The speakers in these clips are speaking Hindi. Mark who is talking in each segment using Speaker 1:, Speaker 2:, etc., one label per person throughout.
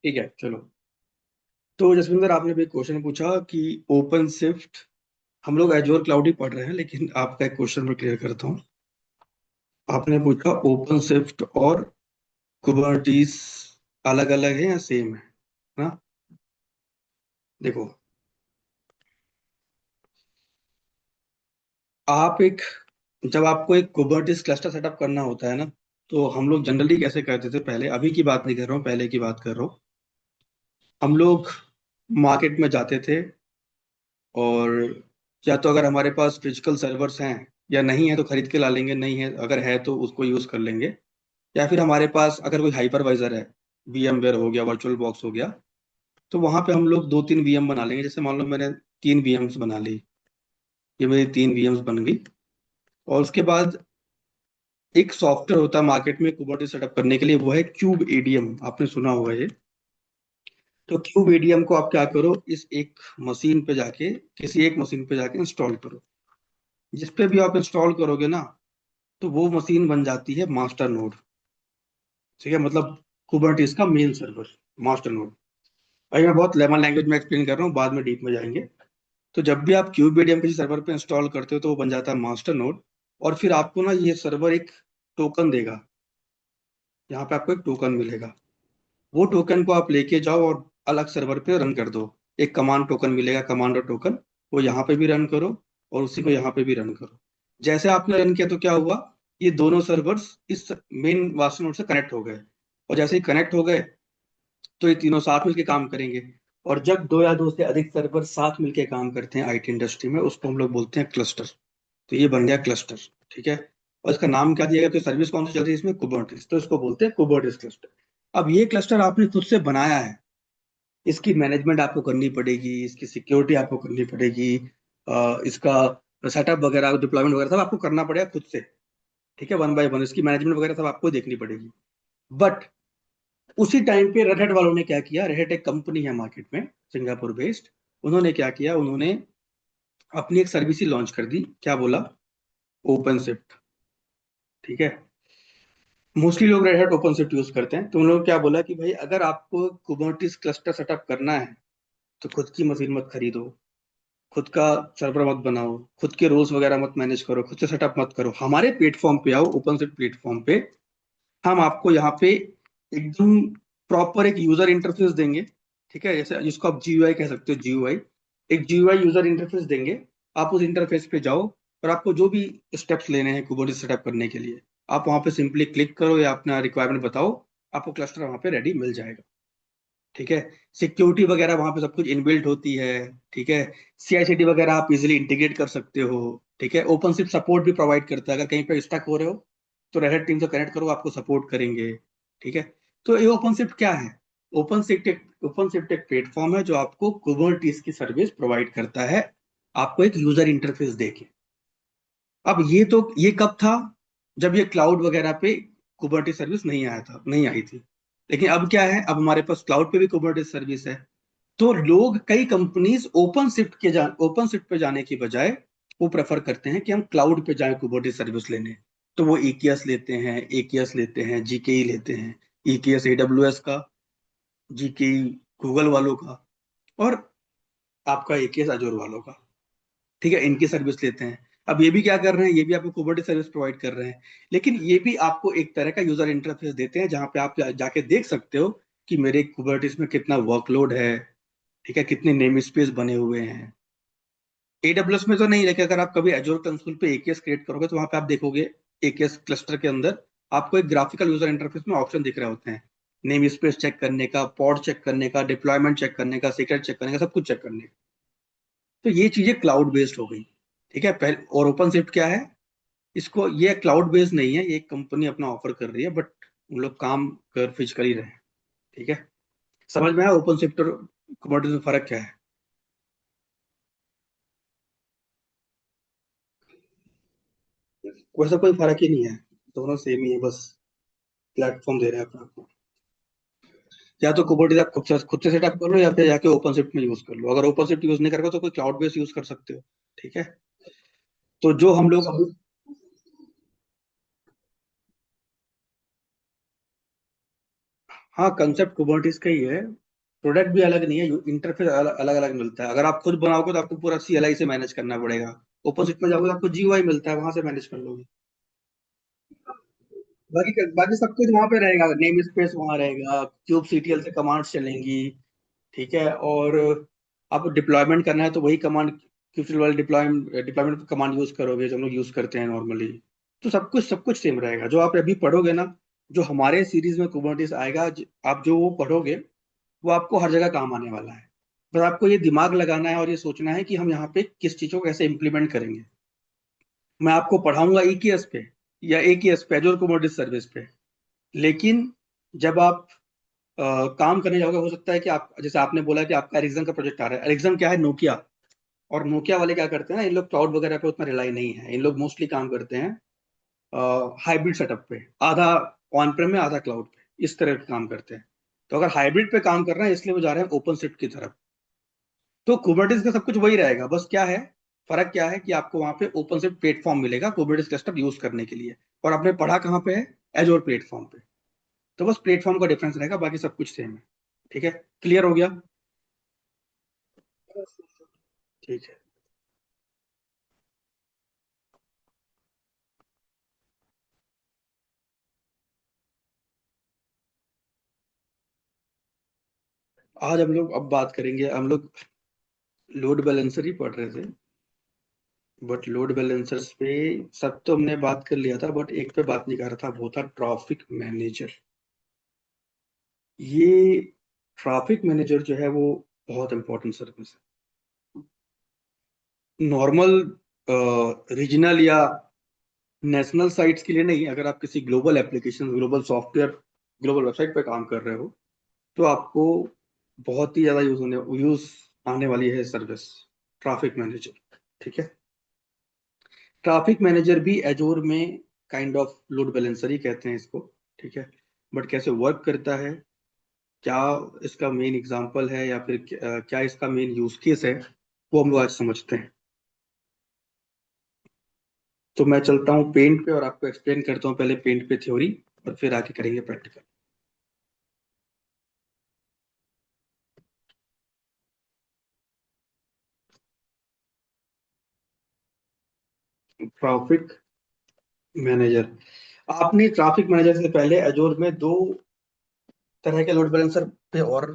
Speaker 1: ठीक है, चलो। तो जसविंदर, आपने भी क्वेश्चन पूछा कि ओपन शिफ्ट, हम लोग एजोर क्लाउड ही पढ़ रहे हैं, लेकिन आपका एक क्वेश्चन मैं क्लियर करता हूँ। आपने पूछा ओपन शिफ्ट और कुबरनीटिस अलग अलग है या सेम है ना? देखो, आप एक जब आपको एक कुबरनीटिस क्लस्टर सेटअप करना होता है ना, तो हम लोग जनरली कैसे करते थे पहले, अभी की बात नहीं कर रहा हूँ, पहले की बात कर रहा हूँ। हम लोग मार्केट में जाते थे, और या तो अगर हमारे पास फिजिकल सर्वर्स हैं या नहीं है तो खरीद के ला लेंगे, नहीं है अगर है तो उसको यूज कर लेंगे। या फिर हमारे पास अगर कोई हाइपरवाइजर है, VMware हो गया, वर्चुअल बॉक्स हो गया, तो वहां पे हम लोग 2-3 VM बना लेंगे। जैसे मान लो मैंने 3 VMs बना ली, ये मेरी 3 VMs बन गई। और उसके बाद एक सॉफ्टवेयर होता है मार्केट में कुबरनेटिस सेटअप करने के लिए, वो है क्यूब एडीएम, आपने सुना होगा ये। तो क्यूब एडीएम को आप क्या करो, इस एक मशीन पे जाके, किसी एक मशीन पे जाके इंस्टॉल करो। जिस पे भी आप इंस्टॉल करोगे ना, तो वो मशीन बन जाती है मास्टर नोड। ठीक है, मतलब कुबरनेटिस का मेन सर्वर, मास्टर नोड। भाई मैं बहुत लेमन लैंग्वेज में एक्सप्लेन कर रहा हूँ, बाद में डीप में जाएंगे। तो जब भी आप क्यूबेडियम किसी सर्वर पे इंस्टॉल करते हो तो वो बन जाता है मास्टर नोड। और फिर आपको ना ये सर्वर एक टोकन देगा, यहाँ पे आपको एक टोकन मिलेगा। वो टोकन को आप लेके जाओ और अलग सर्वर पे रन कर दो। एक कमांड टोकन मिलेगा, कमांडर टोकन, वो यहाँ पे भी रन करो और उसी को यहाँ पे भी रन करो। जैसे आपने रन किया तो क्या हुआ, ये दोनों सर्वर्स इस मेन मास्टर नोड से कनेक्ट हो गए। और जैसे ही कनेक्ट हो गए, तो ये तीनों साथ मिलके काम करेंगे। और जब दो या दो से अधिक सर्वर साथ मिलके काम करते हैं आईटी इंडस्ट्री में, उसको हम लोग बोलते हैं क्लस्टर। तो ये बन गया क्लस्टर। ठीक है, और इसका नाम क्या दिया गया, तो सर्विस कौन सी चल रही है इसमें, कुबरनेटिस, तो इसको बोलते हैं कुबरनेटिस क्लस्टर। अब ये क्लस्टर आपने खुद से बनाया है, इसकी मैनेजमेंट आपको करनी पड़ेगी, इसकी सिक्योरिटी आपको करनी पड़ेगी, इसका सेटअप वगैरह, डिप्लॉयमेंट वगैरह सब आपको करना पड़ेगा खुद से। ठीक है, 1 बाय 1 इसकी मैनेजमेंट वगैरह सब आपको देखनी पड़ेगी। बट उसी टाइम पे रेड हैट वालों ने क्या किया, रेड हैट एक कंपनी है मार्केट में, सिंगापुर बेस्ड। उन्होंने क्या किया, उन्होंने अपनी एक सर्विस ही लॉन्च कर दी। क्या बोला, ओपन शिफ्ट। ठीक है, मोस्टली लोग red hat open shift use करते हैं। तो उन्होंने क्या बोला कि भाई अगर आपको कुबरनेटिस क्लस्टर सेटअप करना है, तो खुद की मशीन मत खरीदो, खुद का सर्वर मत बनाओ, खुद के रोल्स वगैरह मत मैनेज करो, खुद से सेटअप मत करो, हमारे प्लेटफॉर्म पे आओ, ओपन शिफ्ट प्लेटफॉर्म पे। हम आपको यहाँ पे एकदम प्रॉपर एक यूजर इंटरफेस देंगे। ठीक है, जैसे जिसको आप GUI कह सकते हो, GUI, एक GUI यूजर इंटरफेस देंगे। आप उस इंटरफेस पे जाओ, और आपको जो भी स्टेप्स लेने हैं कुबरनेटिस सेटअप करने के लिए, आप वहां पे सिंपली क्लिक करो या अपना रिक्वायरमेंट बताओ, आपको क्लस्टर वहां पे रेडी मिल जाएगा। ठीक है, सिक्योरिटी वगैरह वहां पे सब कुछ इनबिल्ट होती है। ठीक है, CI/CD वगैरह आप इजिली इंटीग्रेट कर सकते हो। ठीक है, ओपनशिफ्ट सपोर्ट भी प्रोवाइड करता है, अगर कहीं पे स्टक हो रहे हो तो रेड हैट टीम से कनेक्ट करो, आपको सपोर्ट करेंगे। ठीक है, तो ये ओपनशिफ्ट क्या है, ओपनशिफ्ट एक प्लेटफॉर्म है जो आपको कुबरनेटिस की सर्विस प्रोवाइड करता है, आपको एक यूजर इंटरफेस देके। अब ये कब था, जब ये क्लाउड वगैरह पे कुबरनेटिस सर्विस नहीं आया था, नहीं आई थी। लेकिन अब क्या है, अब हमारे पास क्लाउड पे भी कुबरनेटिस सर्विस है। तो लोग, कई कंपनीज ओपन शिफ्ट पे जाने की बजाय वो प्रेफर करते हैं कि हम क्लाउड पे जाएं कुबरनेटिस सर्विस लेने। तो वो EKS लेते हैं, AKS लेते हैं, GKE लेते हैं। EKS AWS का, GKE गूगल वालों का, और आपका AKS अजोर वालों का। ठीक है, इनकी सर्विस लेते हैं। अब ये भी क्या कर रहे हैं, ये भी आपको कुबरनेटिस सर्विस प्रोवाइड कर रहे हैं, लेकिन ये भी आपको एक तरह का यूजर इंटरफेस देते हैं जहां पे आप जाके देख सकते हो कि मेरे कुबरनेटिस में कितना वर्कलोड है। ठीक है, कितने नेम स्पेस बने हुए हैं। AWS में तो नहीं, लेकिन अगर आप कभी एजोर कंसोल पे AKS क्रिएट करोगे तो वहां पे आप देखोगे AKS क्लस्टर के अंदर आपको एक ग्राफिकल यूजर इंटरफेस में ऑप्शन दिख रहे होते हैं, नेम स्पेस चेक करने का, पॉड चेक करने का, डिप्लॉयमेंट चेक करने का, सीक्रेट चेक करने का, सब कुछ चेक करने का। तो ये चीजें क्लाउड बेस्ड हो गई। ठीक है, पहले और ओपन शिफ्ट क्या है, इसको, ये क्लाउड बेस्ड नहीं है, ये कंपनी अपना ऑफर कर रही है, बट उन लोग काम कर फिजिकली रहे हैं। ठीक है, समझ में आया ओपन शिफ्ट और कमोडिटी में फर्क क्या है? वैसा कोई फर्क ही नहीं है, दोनों सेम ही है, बस प्लेटफॉर्म दे रहे हैं अपना। या तो कुबरनेटिस आप खुद से सेटअप कर लो, या फिर जाके ओपन शिफ्ट में यूज कर लो। अगर ओपन शिफ्ट यूज नहीं करोगे तो कोई क्लाउड बेस्ड यूज कर सकते हो। ठीक है, तो जो हम लोग अभी, हाँ, कंसेप्ट कुबरनेटिस का ही है। प्रोडक्ट भी अलग नहीं है, इंटरफेस अलग अलग मिलता है। अगर आप खुद बनाओगे तो आपको पूरा CLI से मैनेज करना पड़ेगा। ओपन में जाओगे तो आपको GUI मिलता है, वहां से मैनेज कर लोगे। बाकी सब कुछ वहां पे रहेगा, नेम स्पेस वहां रहेगा, क्यूब CTL से कमांड्स चलेंगी। ठीक है। और आप डिप्लॉयमेंट करना है तो वही कमांड, क्यूब वाले डिप्लॉयमेंट डिप्लॉयमेंट कमांड यूज करोगे जो हम लोग यूज करते हैं नॉर्मली। तो सब कुछ सेम रहेगा जो आप अभी पढ़ोगे ना। जो हमारे सीरीज में कुबरनेटिस आएगा, आप जो वो पढ़ोगे वो आपको हर जगह काम आने वाला है। बस आपको ये दिमाग लगाना है और ये सोचना है कि हम यहाँ पे किस चीजों को कैसे इम्प्लीमेंट करेंगे। मैं आपको पढ़ाऊंगा EKS पे या AKS पे, एजोर कुबरनेटिस सर्विस पे। लेकिन जब आप काम करने जाओगे, हो सकता है कि आप, जैसे आपने बोला कि आपका एरिक्सन का प्रोजेक्ट आ रहा है। एरिक्सन क्या है? नोकिया। और नोकिया वाले क्या करते हैं ना, इन लोग क्लाउड वगैरह पे उतना रिलाई नहीं है। इन लोग मोस्टली काम करते हैं हाइब्रिड सेटअप पे, आधा ऑन प्रेम में आधा क्लाउड पे, इस तरह के काम करते हैं। तो अगर हाइब्रिड पे काम कर रहे हैं इसलिए वो जा रहे हैं ओपन शिफ्ट की तरफ। तो कुबरनेटिस का सब कुछ वही रहेगा, बस क्या है, फर्क क्या है कि आपको वहां पे ओपन शिफ्ट प्लेटफॉर्म मिलेगा कुबरनेटिस क्लस्टर यूज करने के लिए। और आपने पढ़ा कहाँ पे है? एजोर प्लेटफॉर्म पे। तो बस प्लेटफॉर्म का डिफरेंस रहेगा, बाकी सब कुछ सेम है। ठीक है। क्लियर हो गया? ठीक है। आज हम लोग अब बात करेंगे, हम लोग लोड बैलेंसर ही पढ़ रहे थे। बट लोड बैलेंसर्स पे सब तो हमने बात कर लिया था, बट एक पे बात नहीं कर रहा था, वो था ट्रैफिक मैनेजर। ये ट्रैफिक मैनेजर जो है वो बहुत इंपॉर्टेंट सर्विस है। नॉर्मल रीजनल या नेशनल साइट्स के लिए नहीं, अगर आप किसी global application, global software, global website पे काम कर रहे हो तो आपको बहुत ही ज्यादा यूज आने वाली है सर्विस, ट्रैफिक मैनेजर। ठीक है। ट्रैफिक मैनेजर भी एजोर में काइंड ऑफ लोड बैलेंसर ही कहते हैं इसको। ठीक है। बट कैसे वर्क करता है, क्या इसका मेन एग्जांपल है, या फिर क्या इसका मेन यूज केस है, वो हम लोग आज समझते हैं। तो मैं चलता हूँ पेंट पे और आपको एक्सप्लेन करता हूँ पहले पेंट पे थ्योरी, और फिर आगे करेंगे प्रैक्टिकल। Traffic manager. आपने ट्रैफिक मैनेजर से पहले एजोर में दो तरह के लोड बैलेंसर पे और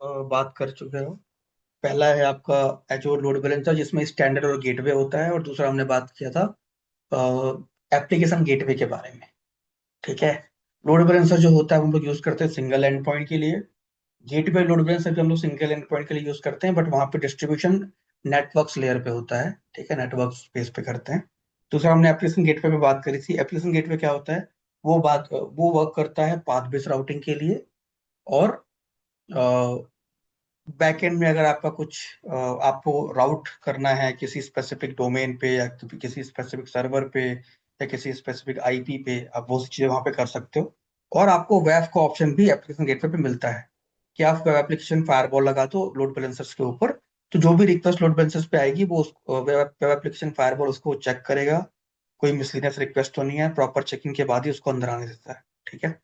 Speaker 1: बात कर चुके हो। पहला है आपका एजोर लोड बैलेंसर जिसमें स्टैंडर्ड और गेटवे होता है, और दूसरा हमने बात किया था एप्लीकेशन गेटवे के बारे में। ठीक है। लोड बैलेंसर जो होता है हम लोग यूज करते हैं सिंगल एंड पॉइंट के लिए। गेटवे लोड बैलेंसर भी हम लोग सिंगल एंड पॉइंट के लिए यूज करते हैं, बट वहां पे डिस्ट्रीब्यूशन नेटवर्क्स लेयर पे होता है। ठीक है, नेटवर्क स्पेस पे करते हैं। दूसरा हमने एप्लीकेशन गेटवे पे बात करी थी। एप्लीकेशन गेटवे क्या होता है? वो वर्क करता है पाथ बेस्ड राउटिंग के लिए। और बैकएंड में अगर आपका कुछ आपको राउट करना है किसी स्पेसिफिक डोमेन पे, या किसी स्पेसिफिक सर्वर पे, या किसी स्पेसिफिक IP पे, आप वो चीजें वहां पे कर सकते हो। और आपको वेब का ऑप्शन भी एप्लीकेशन गेटवे पे मिलता है कि आप वेब एप्लीकेशन फायरवॉल लगा दो लोड बैलेंसर्स के ऊपर। तो जो भी रिक्वेस्ट लोड बैलेंसर्स पे आएगी वो वेब एप्लीकेशन फायरवॉल उसको चेक करेगा, कोई मिसलीनियस रिक्वेस्ट तो नहीं है, प्रॉपर चेकिंग के बाद ही उसको अंदर आने देता है। ठीक है।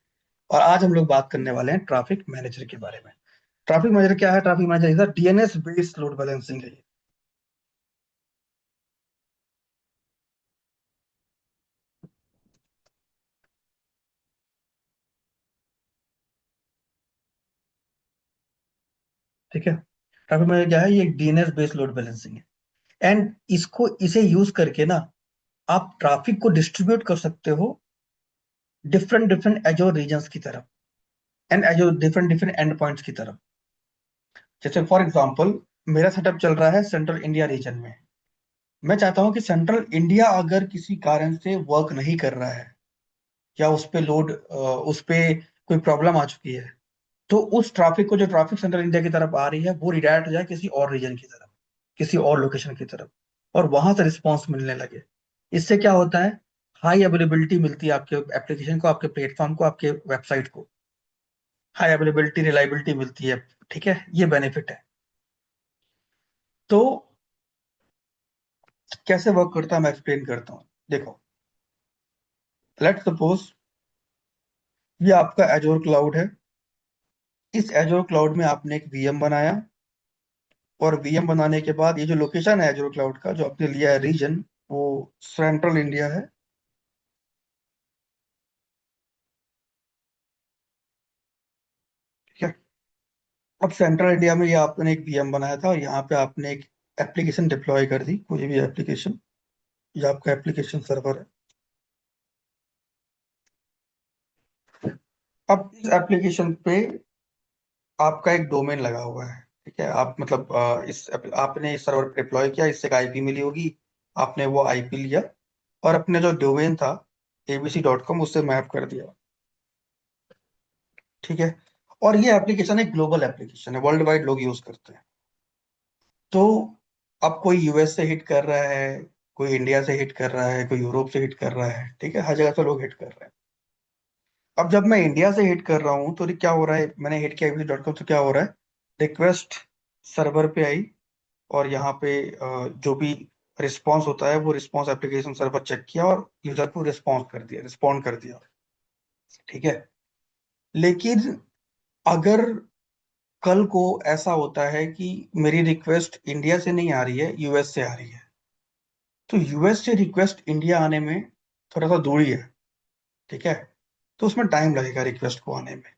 Speaker 1: और आज हम लोग बात करने वाले हैं ट्रैफिक मैनेजर के बारे में। ट्रैफिक मैनेजर क्या है? Traffic manager is DNS based load balancing है ये। ठीक है। ट्रैफिक मैनेजर क्या है? ये DNS बेस्ड लोड बैलेंसिंग है। एंड इसे यूज करके ना आप ट्रैफिक को डिस्ट्रीब्यूट कर सकते हो डिफरेंट डिफरेंट एजोर रीजन्स की तरफ, and एजोर different different and points की तरफ। जैसे फॉर एग्जांपल, मेरा सेटअप चल रहा है सेंट्रल इंडिया रीजन में। मैं चाहता हूं कि सेंट्रल इंडिया अगर किसी कारण से वर्क नहीं कर रहा है, या उस पे कोई प्रॉब्लम आ चुकी है, तो उस ट्रैफिक को, जो ट्रैफिक सेंट्रल इंडिया की तरफ आ रही है, वो रिडायरेक्ट हो जाए किसी और रीजन की तरफ, किसी और लोकेशन की तरफ, और वहां से रिस्पॉन्स मिलने लगे। इससे क्या होता है? हाई अवेलेबिलिटी मिलती है आपके एप्लीकेशन को, आपके प्लेटफॉर्म को, आपके वेबसाइट को। हाई अवेलेबिलिटी, रिलायबिलिटी मिलती है। ठीक है, ये बेनिफिट है। तो कैसे वर्क करता है मैं एक्सप्लेन करता हूँ। देखो, लेट सपोज ये आपका एजोर क्लाउड है। इस एजोर क्लाउड में आपने एक वीएम बनाया, और वीएम बनाने के बाद ये जो लोकेशन है एजोर क्लाउड का जो आपने लिया है रीजन, वो सेंट्रल इंडिया है। ठीक है। अब सेंट्रल इंडिया में ये आपने एक वीएम बनाया था, और यहाँ पे आपने एक एप्लीकेशन डिप्लॉय कर दी, कोई भी एप्लीकेशन। ये आपका एप्लीकेशन सर्वर है। अब इस एप्लीकेशन पे आपका एक डोमेन लगा हुआ है। ठीक है, आप मतलब आपने इस सर्वर पे डिप्लॉय किया, इससे एक आईपी मिली होगी। आपने वो आईपी लिया और अपने जो डोमेन था abc.com उससे मैप कर दिया। ठीक है। और ये एप्लीकेशन एक ग्लोबल एप्लीकेशन है, वर्ल्ड वाइड लोग यूज करते हैं। तो अब कोई यूएस से हिट कर रहा है, कोई इंडिया से हिट कर रहा है, कोई यूरोप से हिट कर रहा है, ठीक है, हर जगह से लोग हिट कर रहे हैं। अब जब मैं इंडिया से हिट कर रहा हूँ तो क्या हो रहा है, मैंने हिट किया abc.com, तो क्या हो रहा है, रिक्वेस्ट सर्वर पे आई, और यहाँ पे जो भी रिस्पॉन्स होता है वो रिस्पॉन्स एप्लीकेशन सर्वर चेक किया और यूजर को रिस्पॉन्स कर दिया, रिस्पॉन्ड कर दिया। ठीक है। लेकिन अगर कल को ऐसा होता है कि मेरी रिक्वेस्ट इंडिया से नहीं आ रही है, यूएस से आ रही है, तो यूएस से रिक्वेस्ट इंडिया आने में थोड़ा सा दूरी है। ठीक है। तो उसमें टाइम लगेगा रिक्वेस्ट को आने में,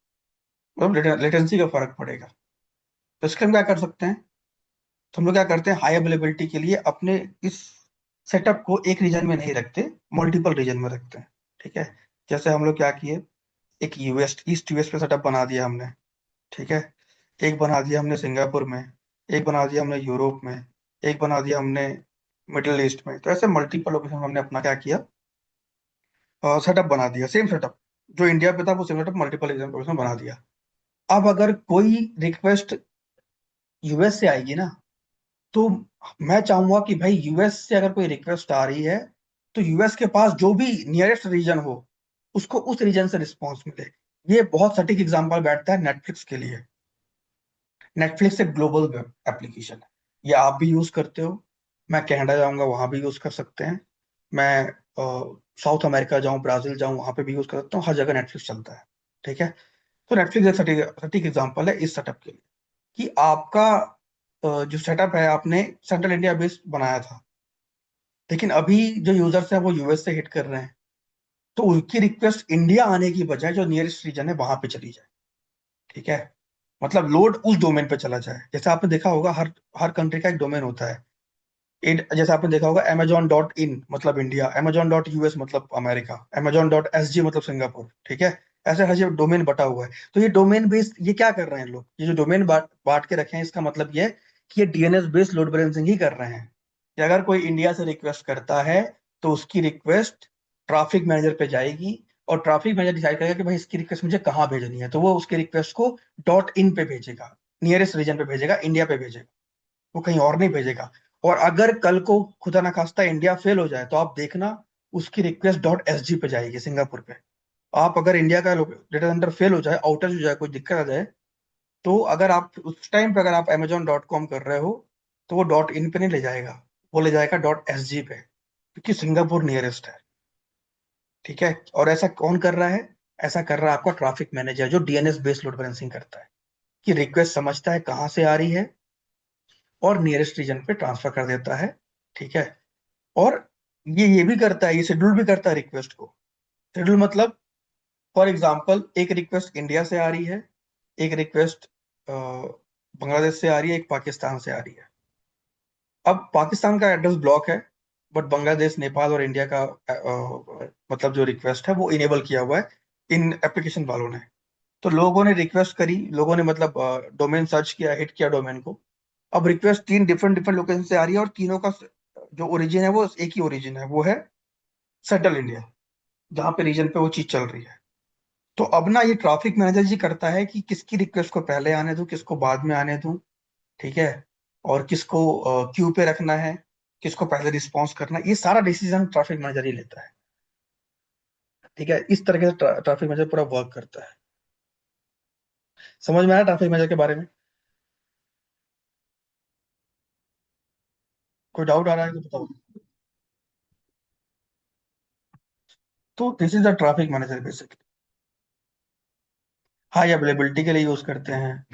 Speaker 1: मतलब लेटेंसी का फर्क पड़ेगा। तो इसके लिए हम क्या कर सकते हैं, तो हम लोग क्या करते हैं, हाई अवेलेबिलिटी के लिए अपने इस सेटअप को एक रीजन में नहीं रखते, मल्टीपल रीजन में रखते हैं। ठीक है। जैसे हम लोग क्या किए, एक यूएस ईस्ट यूएस पे सेटअप बना दिया हमने। ठीक है। एक बना दिया हमने सिंगापुर में, एक बना दिया हमने यूरोप में, एक बना दिया हमने मिडिल ईस्ट में। तो ऐसे मल्टीपल लोकेशन हमने अपना क्या किया, सेटअप बना दिया, सेम सेटअप जो इंडिया पे था वो सेम सेटअप मल्टीपल लोकेशन बना दिया। अब अगर कोई रिक्वेस्ट यूएस से आएगी ना, तो मैं चाहूंगा कि भाई यूएस से अगर कोई रिक्वेस्ट आ रही है, तो यूएस के पास जो भी नियरेस्ट रीजन हो, उसको उस रीजन से रिस्पॉन्स मिले। ये बहुत सटीक एग्जांपल बैठता है नेटफ्लिक्स के लिए। नेटफ्लिक्स एक ग्लोबल वेब एप्लीकेशन है, ये आप भी यूज करते हो। मैं कनाडा जाऊंगा वहां भी यूज कर सकते हैं। मैं साउथ अमेरिका जाऊं, ब्राजील जाऊं, वहां पे भी यूज कर सकता हूँ, हर जगह नेटफ्लिक्स चलता है। ठीक है। तो नेटफ्लिक्स एक सटीक सटीक एग्जाम्पल है इस सेटअप के लिए, कि आपका जो सेटअप है आपने सेंट्रल इंडिया बेस्ड बनाया था, लेकिन अभी जो यूजर्स हैं वो यूएस से हिट कर रहे हैं, तो उनकी रिक्वेस्ट इंडिया आने की बजाय जो नियरेस्ट रीजन है वहां पे चली जाए। ठीक है। मतलब लोड उस डोमेन पे चला जाए। जैसे आपने देखा होगा, हर हर कंट्री का एक डोमेन होता है। जैसे आपने देखा होगा, amazon.in मतलब इंडिया, amazon.us मतलब अमेरिका, amazon.sg मतलब सिंगापुर। ठीक है। ऐसे हर जगह डोमेन बटा हुआ है। तो ये डोमेन बेस्ड ये क्या कर रहे हैं लोग, ये जो डोमेन बांट बांट के रखे हैं, इसका मतलब ये है कि ये डीएनएस बेस्ड लोड बैलेंसिंग ही कर रहे हैं। कि अगर कोई इंडिया से रिक्वेस्ट करता है, तो उसकी रिक्वेस्ट ट्रैफिक मैनेजर पे जाएगी, और ट्रैफिक मैनेजर डिसाइड करेगा कि भाई इसकी रिक्वेस्ट मुझे कहाँ भेजनी है, तो वो उसकी रिक्वेस्ट को .in पे भेजेगा, नियरेस्ट रीजन पे भेजेगा, इंडिया पे भेजेगा, वो कहीं और नहीं भेजेगा। और अगर कल को खुदा ना खास्ता इंडिया फेल हो जाए, तो आप देखना उसकी रिक्वेस्ट .sg पे जाएगी, सिंगापुर पे। आप अगर इंडिया का डेटा सेंटर फेल हो जाए, आउटेज हो जाए, कोई दिक्कत आ जाए, तो अगर आप उस टाइम पे अगर आप amazon.com कर रहे हो, तो वो .in पे नहीं ले जाएगा, वो ले जाएगा .sg पे, क्योंकि सिंगापुर नियरेस्ट है। ठीक है। और ऐसा कौन कर रहा है, ऐसा कर रहा है आपका ट्रैफिक मैनेजर, जो डीएनएस बेस्ड लोड बैलेंसिंग करता है, कि रिक्वेस्ट समझता है कहाँ से आ रही है, और नियरेस्ट रीजन पे ट्रांसफर कर देता है। ठीक है। और ये भी करता है, ये शेड्यूल भी करता है रिक्वेस्ट को। शेड्यूल मतलब, फॉर एग्जांपल, एक रिक्वेस्ट इंडिया से आ रही है, एक रिक्वेस्ट बांग्लादेश से आ रही है, एक पाकिस्तान से आ रही है। अब पाकिस्तान का एड्रेस ब्लॉक है, बट बांग्लादेश, नेपाल और इंडिया का मतलब जो रिक्वेस्ट है वो इनेबल किया हुआ है इन एप्लीकेशन वालों ने। तो लोगों ने रिक्वेस्ट करी, लोगों ने मतलब डोमेन सर्च किया, हिट किया डोमेन को। अब रिक्वेस्ट तीन डिफरेंट डिफरेंट लोकेशन से आ रही है, और तीनों का जो ओरिजिन है वो एक ही ओरिजिन है, वो है सेंट्रल इंडिया, जहाँ पे रीजन पे वो चीज चल रही है। तो अब ना ये ट्रैफिक मैनेजर जी करता है कि किसकी रिक्वेस्ट को पहले आने दूं, किसको बाद में आने दूं। ठीक है। और किसको क्यू पे रखना है, किसको पहले रिस्पॉन्स करना है, ये सारा डिसीजन ट्रैफिक मैनेजर ही लेता है। ठीक है। इस तरीके से ट्रैफिक मैनेजर पूरा वर्क करता है। समझ में आया ट्रैफिक मैनेजर के बारे में? कोई डाउट आ रहा है तो बताओ। तो this is the traffic manager basically. High availability के लिए यूज करते हैं,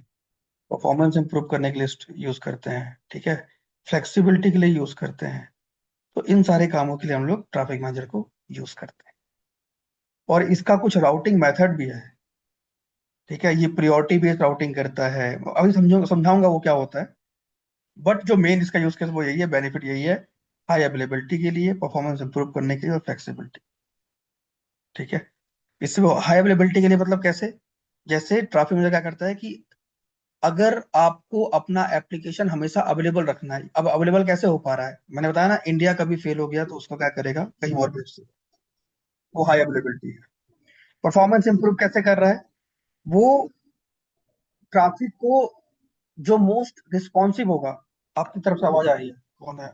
Speaker 1: परफॉर्मेंस इंप्रूव करने के लिए यूज करते हैं, ठीक है, फ्लेक्सिबिलिटी के लिए यूज करते हैं। तो इन सारे कामों के लिए हम लोग ट्रैफिक मैनेजर को यूज करते हैं। और इसका कुछ राउटिंग मेथड भी है, ठीक है। ये प्रियोरिटी बेस्ड राउटिंग करता है, अभी समझाऊंगा वो क्या होता है। बट जो मेन इसका यूज केस वो यही है, बेनिफिट यही है, हाई अवेलेबिलिटी के लिए, परफॉर्मेंस इंप्रूव करने के लिए और फ्लेक्सिबिलिटी, ठीक है। इससे हाई अवेलेबिलिटी के लिए मतलब कैसे, जैसे ट्रैफिक मैनेजर क्या करता है कि अगर आपको अपना एप्लीकेशन हमेशा अवेलेबल रखना है, अब अवेलेबल कैसे हो पा रहा है, मैंने बताया ना, इंडिया कभी फेल हो गया तो उसको क्या करेगा कहीं और भेज देगा, वो हाई अवेलेबिलिटी है। परफॉर्मेंस इंप्रूव कैसे कर रहा है, वो ट्रैफिक को जो मोस्ट रिस्पॉन्सिव होगा, आपकी तरफ से आवाज आ रही है, कौन है?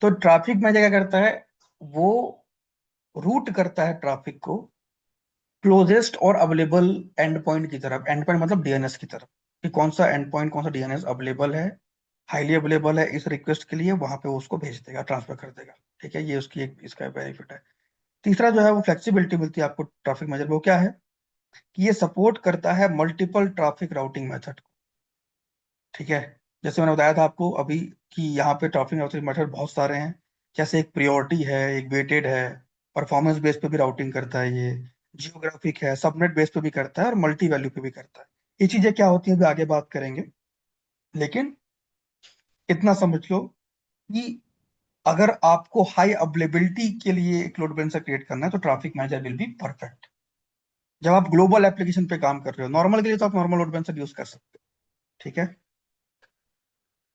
Speaker 1: तो ट्रैफिक मैनेजर क्या करता है, वो रूट करता है ट्रैफिक को क्लोजेस्ट और अवेलेबल एंड पॉइंट की तरफ, एंड पॉइंट मतलब डीएनएस की तरफ, कि कौन सा एंड पॉइंट, कौन सा डीएनएस अवेलेबल है, हाईली अवेलेबल है इस रिक्वेस्ट के लिए, वहां पे वो उसको भेज देगा, ट्रांसफर कर देगा, ठीक है। ये उसकी एक इसका बेनिफिट है। तीसरा जो है वो फ्लेक्सिबिलिटी मिलती है आपको ट्रैफिक मैनेजर, वो क्या है कि ये सपोर्ट करता है मल्टीपल ट्रैफिक राउटिंग मेथड, ठीक है। जैसे मैंने बताया था आपको अभी कि यहाँ पे ट्रैफिक राउटिंग मेथड बहुत सारे हैं, जैसे एक प्रियोरिटी है, एक वेटेड है, परफॉर्मेंस बेस पे भी राउटिंग करता है ये, जियोग्राफिक है, सबनेट बेस पे भी करता है, और मल्टी वैल्यू पे भी करता है। ये चीजें क्या होती हैं अभी आगे बात करेंगे, लेकिन इतना समझ लो कि अगर आपको हाई अवेलेबिलिटी के लिए एक लोड बैलेंसर क्रिएट करना है तो traffic manager will be perfect. जब आप ग्लोबल एप्लीकेशन पे काम कर रहे हो, नॉर्मल के लिए तो आप नॉर्मल लोड बैलेंसर यूज कर सकते हो, ठीक है।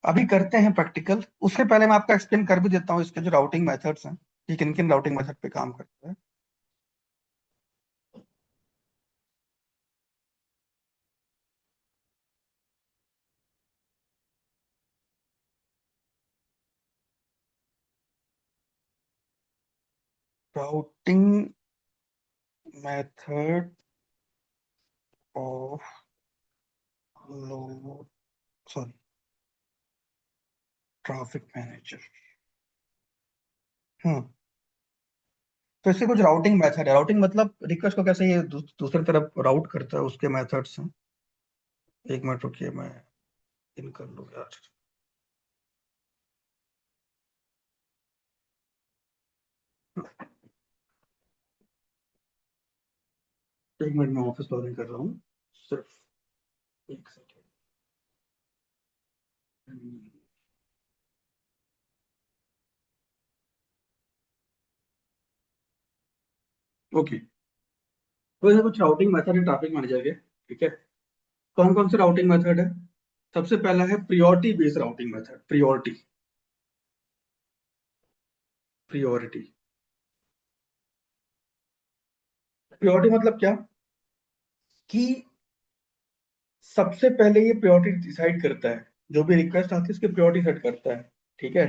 Speaker 1: अभी करते हैं प्रैक्टिकल, उससे पहले मैं आपका एक्सप्लेन कर भी देता हूँ इसके जो राउटिंग मेथड्स हैं, ये किन किन राउटिंग मेथड पे काम करते हैं। Routing method of load, sorry, traffic manager. Hmm तो इससे कुछ राउटिंग मेथड है, राउटिंग मतलब रिक्वेस्ट को कैसे ये दूसरी तरफ राउट करता है, उसके मेथड्स हैं। एक मिनट रुकिए, मैं इन कर लूँ यार। एक मिनट में ऑफिस लॉगिन कर रहा हूँ, सिर्फ एक सेकेंड। ओके, तो ये कुछ राउटिंग मेथड है ट्रैफिक मैनेजर के, ठीक है। कौन कौन से राउटिंग मेथड है? सबसे पहला है priority based routing method, priority, priority. Priority मतलब क्या कि सबसे पहले ये प्रियोरिटी डिसाइड करता है, जो भी रिक्वेस्ट आती है उसकी प्रियोरिटी सेट करता है, ठीक है।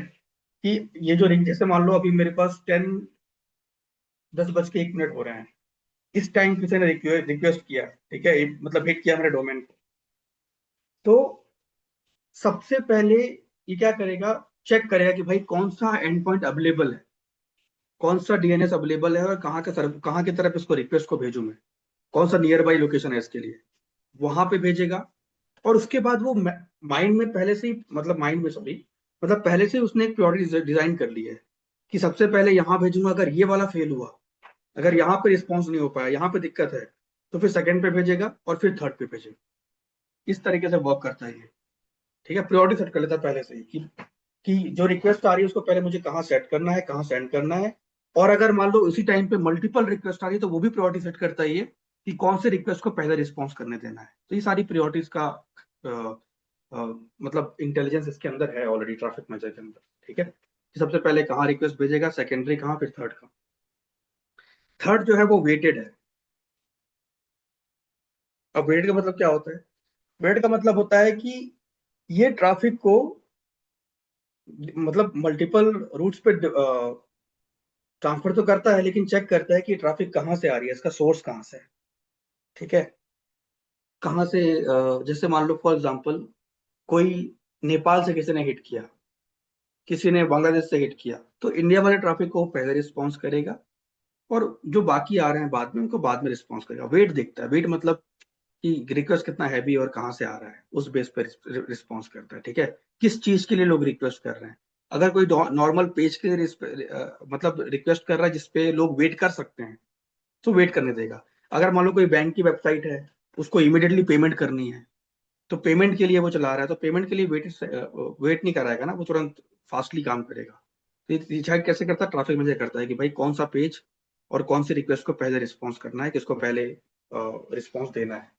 Speaker 1: कि ये जो जैसे मान लो अभी मेरे पास 10:01 हो रहे हैं, इस टाइम किसी ने रिक्वेस्ट किया, ठीक है, मतलब हिट किया मेरे डोमेन को, तो सबसे पहले ये क्या करेगा, चेक करेगा कि भाई कौन सा एंड पॉइंट अवेलेबल है, कौन सा डीएनएस अवेलेबल है, और कहाँ की तरफ इसको रिक्वेस्ट को भेजूं मैं, कौन सा नियर बाई लोकेशन है इसके लिए, वहां पे भेजेगा। और उसके बाद वो माइंड में पहले से ही, मतलब माइंड में सॉरी, मतलब पहले से ही उसने एक प्योरिटी डिजाइन कर ली है कि सबसे पहले यहाँ भेजूंगा, अगर ये वाला फेल हुआ, अगर यहाँ पे रिस्पॉन्स नहीं हो पाया, यहाँ पे दिक्कत है, तो फिर सेकंड पे भेजेगा और फिर थर्ड पे भेजेगा। इस तरीके से वर्क करता है ये, ठीक है। प्रायोरिटी सेट कर लेता है पहले से ही कि जो रिक्वेस्ट आ रही है उसको पहले मुझे कहाँ सेट करना है, कहाँ सेंड करना है। और अगर मान लो उसी टाइम पे मल्टीपल रिक्वेस्ट आ रही है तो वो भी प्रायोरिटी सेट करता है ये, कि कौन से रिक्वेस्ट को पहले रिस्पॉन्स करने देना है। तो ये सारी प्रायोरिटीज का अ, अ, मतलब इंटेलिजेंस इसके अंदर है ऑलरेडी ट्रैफिक मैनेजर के अंदर, ठीक है, कि सबसे पहले कहाँ रिक्वेस्ट भेजेगा, सेकेंडरी कहाँ, फिर थर्ड कहाँ। थर्ड जो है वो वेटेड है। अब वेट का मतलब क्या होता है? वेट का मतलब होता है कि ये ट्रैफिक को मतलब मल्टीपल रूट्स पे ट्रांसफर तो करता है, लेकिन चेक करता है कि ट्रैफिक कहाँ से आ रही है, इसका सोर्स कहाँ से है, ठीक है। कहाँ से जैसे मान लो फॉर एग्जांपल कोई नेपाल से किसी ने हिट किया, किसी ने बांग्लादेश से हिट किया, तो इंडिया वाले ट्रैफिक को वो पहले रिस्पॉन्स करेगा, और जो बाकी आ रहे हैं बाद में उनको बाद में रिस्पॉन्स करेगा। वेट देखता है, वेट मतलब कि रिक्वेस्ट कितना हैवी और कहाँ से आ रहा है, उस बेस पर रिस्पॉन्स करता है। ठीक है, किस चीज के लिए लोग रिक्वेस्ट कर रहे हैं। अगर कोई नॉर्मल पेज के लिए मतलब रिक्वेस्ट कर रहा है जिसपे लोग वेट कर सकते हैं, तो वेट करने देगा। अगर मान लो कोई बैंक की वेबसाइट है, उसको इमीडिएटली पेमेंट करनी है, तो पेमेंट के लिए वो चला रहा है, तो पेमेंट के लिए वेट नहीं कराएगा ना, वो तुरंत फास्टली काम करेगा। तो ये डिसाइड कैसे करता है, ट्रैफिक मैनेजर करता है कि भाई कौन सा पेज और कौन सी रिक्वेस्ट को पहले रिस्पॉन्स करना है, किसको पहले रिस्पॉन्स देना है।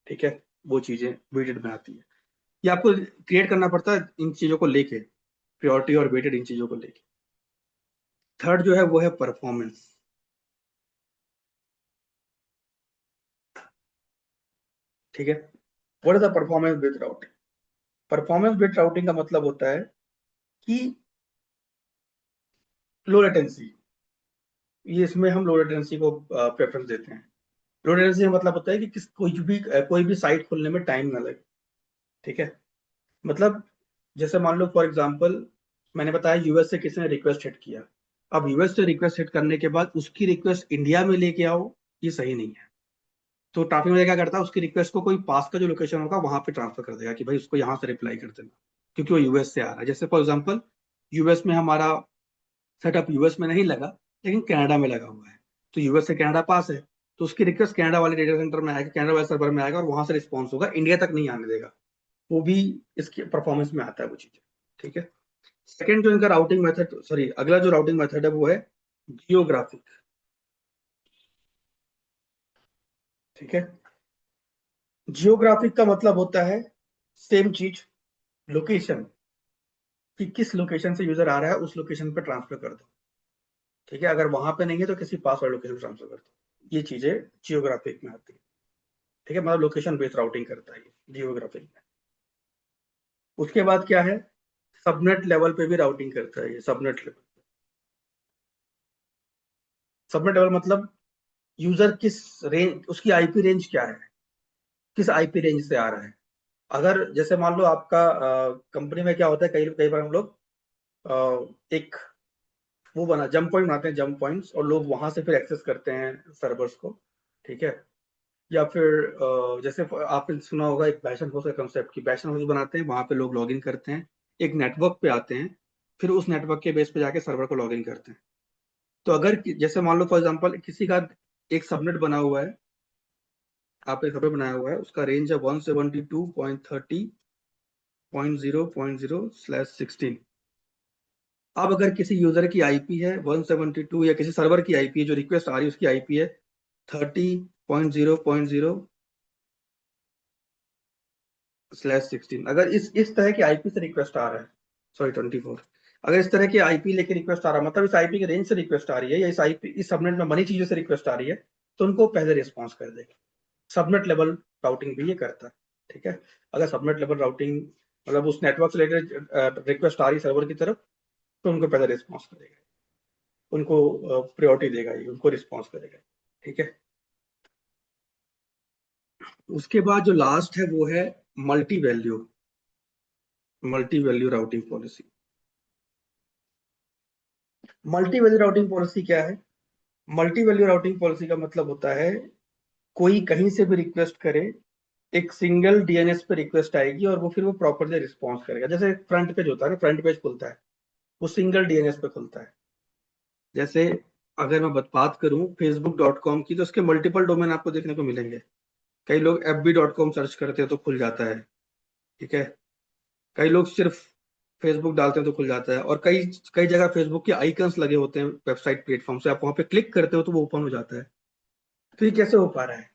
Speaker 1: ठीक है, वो चीजें वेटेड में आती है। ये आपको क्रिएट करना पड़ता है इन चीजों को लेके, प्रियोरिटी और वेटेड इन चीजों को लेके। थर्ड जो है वो है परफॉर्मेंस। ठीक है, what is the performance based routing. Performance based routing का मतलब होता है कि लो लेटेंसी, ये इसमें हम लो लेटेंसी को प्रेफरेंस देते हैं। लो लेटेंसी का मतलब होता है कि कोई भी साइट खुलने में टाइम ना लगे। ठीक है, मतलब जैसे मान लो फॉर एग्जांपल, मैंने बताया यूएस से किसी ने रिक्वेस्ट हिट किया। अब यूएस से रिक्वेस्ट हिट करने के बाद उसकी रिक्वेस्ट इंडिया में लेके आओ, ये सही नहीं है। तो ट्रैफिक मैनेजर क्या करता है, उसकी रिक्वेस्ट को कोई पास का जो लोकेशन होगा वहां पे ट्रांसफर कर देगा कि भाई उसको यहाँ से रिप्लाई कर देना, क्योंकि वो यूएस से आ रहा है। जैसे फॉर एग्जांपल, यूएस में हमारा सेटअप यूएस में नहीं लगा, लेकिन कनाडा में लगा हुआ है, तो यूएस से कनाडा पास है, तो उसकी रिक्वेस्ट कनाडा वाले डेटा सेंटर में आएगा, कनाडा वाले सर्वर में आएगा, और वहां से रिस्पॉन्स होगा, इंडिया तक नहीं आने देगा। वो भी इसके परफॉर्मेंस में आता है वो चीजें। ठीक है, सेकंड जो इनका राउटिंग मेथड, सॉरी, अगला जो राउटिंग मेथड है वो है जियोग्राफिक। ठीक है, जियोग्राफिक का मतलब होता है सेम चीज, लोकेशन, कि किस लोकेशन से यूजर आ रहा है उस लोकेशन पे ट्रांसफर कर दो। ठीक है, अगर वहां पे नहीं है तो किसी पास वाले लोकेशन पे ट्रांसफर कर दो। ये चीजें जियोग्राफिक में आती है। ठीक है, मतलब लोकेशन बेस्ड राउटिंग करता है ये जियोग्राफिक में। उसके बाद क्या है, सबनेट लेवल पे भी राउटिंग करता है ये, सबनेट लेवल। सबनेट लेवल मतलब यूजर किस रेंज, उसकी आईपी रेंज क्या है, किस आईपी रेंज से आ रहा है। अगर जैसे मान लो आपका कंपनी में क्या होता है, कई कई बार हम लोग एक वो बना जंप पॉइंट बनाते हैं, जंप पॉइंट्स, और लोग वहां से फिर एक्सेस करते हैं सर्वर्स को। ठीक है, या फिर जैसे आपने सुना होगा एक बैशन हाउस का कंसेप्ट, कि बैशन हाउस बनाते हैं, वहां पे लोग लॉग इन करते हैं, एक नेटवर्क पे आते हैं, फिर उस नेटवर्क के बेस पे जाके सर्वर को लॉग इन करते हैं। तो अगर जैसे मान लो फॉर एग्जांपल किसी का एक सबनेट बना हुआ है, आपने सबनेट बनाया हुआ है, उसका रेंज है 172.30.0.0/16। अब अगर किसी यूजर की आईपी है 172, या किसी सर्वर की आईपी है जो रिक्वेस्ट आ रही है उसकी आईपी है 30.0.0/16, अगर इस तरह की आईपी से रिक्वेस्ट आ रहा है, सॉरी 24, अगर इस तरह की आईपी लेके रिक्वेस्ट आ रहा है, मतलब इस आईपी के रेंज से रिक्वेस्ट आ रही है, या इस आईपी इस सबनेट में बनी चीजों से रिक्वेस्ट आ रही है, तो उनको पहले रिस्पॉन्स कर देगा। सबनेट लेवल राउटिंग भी ये करता है। ठीक है, अगर सबनेट लेवल राउटिंग मतलब उस नेटवर्क से रिलेटेड रिक्वेस्ट आ रही सर्वर की तरफ, तो उनको पहले रिस्पॉन्स करेगा, उनको प्रायोरिटी देगा, ये उनको रिस्पॉन्स करेगा। ठीक है, उसके बाद जो लास्ट है वो है multi value, multi value routing policy. Multi value routing policy क्या है, मल्टी वैल्यू राउटिंग पॉलिसी का मतलब होता है कोई कहीं से भी रिक्वेस्ट करे, एक सिंगल डीएनएस पे रिक्वेस्ट आएगी, और वो फिर वो प्रॉपरली रिस्पॉन्स करेगा। जैसे फ्रंट पेज होता है ना, फ्रंट पेज खुलता है, वो सिंगल डीएनएस पे खुलता है। जैसे अगर मैं बात करूं facebook.com की, तो उसके मल्टीपल डोमेन आपको देखने को मिलेंगे। कई लोग fb.com सर्च करते हैं तो खुल जाता है। ठीक है, कई लोग सिर्फ फेसबुक डालते हैं तो खुल जाता है, और कई कई जगह फेसबुक के आइकन्स लगे होते हैं वेबसाइट प्लेटफॉर्म से, आप वहां पे क्लिक करते हो तो वो ओपन हो जाता है। तो ये कैसे हो पा रहा है,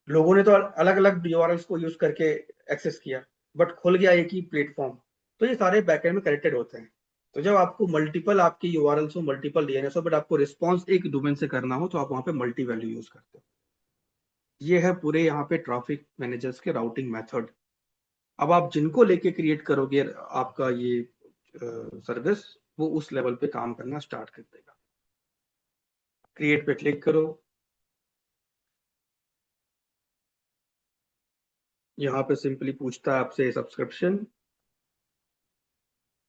Speaker 1: लोगों ने तो अलग अलग यूआरएल्स को यूज करके एक्सेस किया, बट खुल गया एक ही प्लेटफॉर्म। तो ये सारे बैकएंड में कनेक्टेड होते हैं। तो जब आपको मल्टीपल आपकी यूआरएल्स हो, मल्टीपल डीएनएस हो, बट आपको रिस्पॉन्स एक डोमेन से करना हो, तो आप वहां पे मल्टी वैल्यू यूज करते हो। ये है पूरे यहाँ पे ट्रैफिक मैनेजर्स के राउटिंग मेथड। अब आप जिनको लेके क्रिएट करोगे आपका ये सर्विस, वो उस लेवल पे काम करना स्टार्ट कर देगा। क्रिएट पे क्लिक करो, यहाँ पे सिंपली पूछता है आपसे सब्सक्रिप्शन,